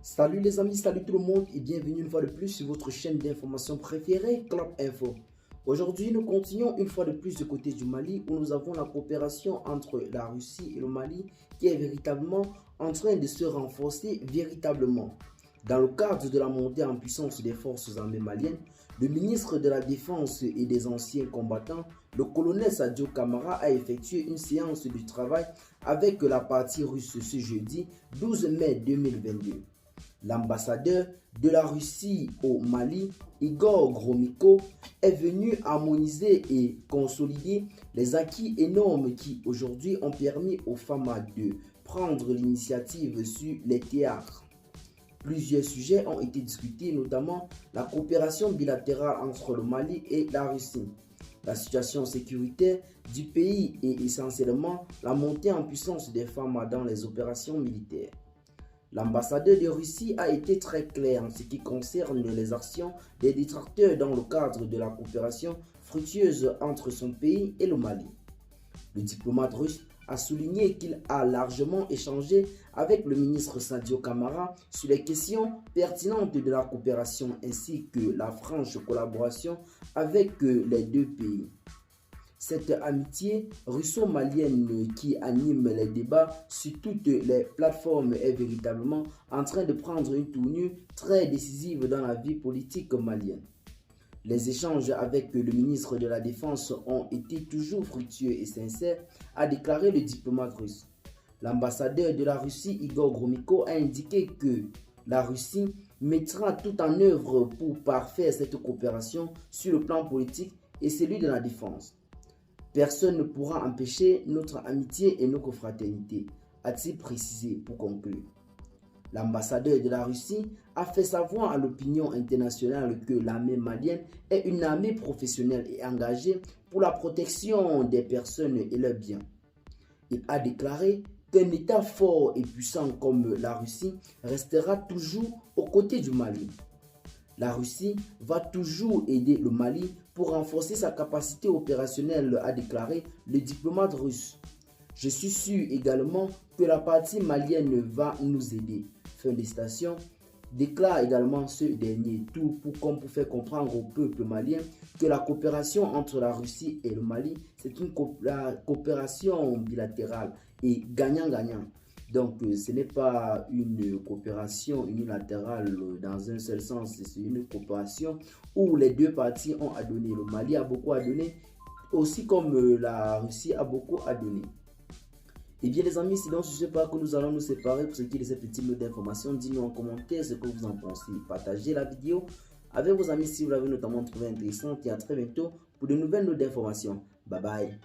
Salut les amis, salut tout le monde et bienvenue une fois de plus sur votre chaîne d'information préférée, Club Info. Aujourd'hui, nous continuons une fois de plus du côté du Mali où nous avons la coopération entre la Russie et le Mali qui est véritablement en train de se renforcer véritablement. Dans le cadre de la montée en puissance des forces armées maliennes, le ministre de la Défense et des anciens combattants, le colonel Sadio Kamara, a effectué une séance de travail avec la partie russe ce jeudi 12 mai 2022. L'ambassadeur de la Russie au Mali, Igor Gromyko, est venu harmoniser et consolider les acquis énormes qui aujourd'hui ont permis aux femmes de prendre l'initiative sur les théâtres. Plusieurs sujets ont été discutés, notamment la coopération bilatérale entre le Mali et la Russie, la situation sécuritaire du pays et essentiellement la montée en puissance des femmes dans les opérations militaires. L'ambassadeur de Russie a été très clair en ce qui concerne les actions des détracteurs dans le cadre de la coopération fructueuse entre son pays et le Mali. Le diplomate russe a souligné qu'il a largement échangé avec le ministre Sadio Kamara sur les questions pertinentes de la coopération ainsi que la franche collaboration avec les deux pays. Cette amitié russo-malienne qui anime les débats sur toutes les plateformes est véritablement en train de prendre une tournure très décisive dans la vie politique malienne. Les échanges avec le ministre de la Défense ont été toujours fructueux et sincères, a déclaré le diplomate russe. L'ambassadeur de la Russie, Igor Gromyko, a indiqué que la Russie mettra tout en œuvre pour parfaire cette coopération sur le plan politique et celui de la défense. Personne ne pourra empêcher notre amitié et notre fraternité, a-t-il précisé pour conclure. L'ambassadeur de la Russie a fait savoir à l'opinion internationale que l'armée malienne est une armée professionnelle et engagée pour la protection des personnes et leurs biens. Il a déclaré qu'un État fort et puissant comme la Russie restera toujours aux côtés du Mali. La Russie va toujours aider le Mali pour renforcer sa capacité opérationnelle, a déclaré le diplomate russe. Je suis sûr également que la partie malienne va nous aider. Fin de citation. Déclare également ce dernier, tout pour faire comprendre au peuple malien que la coopération entre la Russie et le Mali, c'est une coopération bilatérale et gagnant-gagnant. Donc, ce n'est pas une coopération unilatérale dans un seul sens, c'est une coopération où les deux parties ont à donner. Le Mali a beaucoup à donner, aussi comme la Russie a beaucoup à donner. Et bien les amis, c'est donc sur ce pas que nous allons nous séparer pour ce qui est de cette petite note d'information. Dites-nous en commentaire ce que vous en pensez. Partagez la vidéo avec vos amis si vous l'avez notamment trouvé intéressante et à très bientôt pour de nouvelles notes d'information. Bye bye.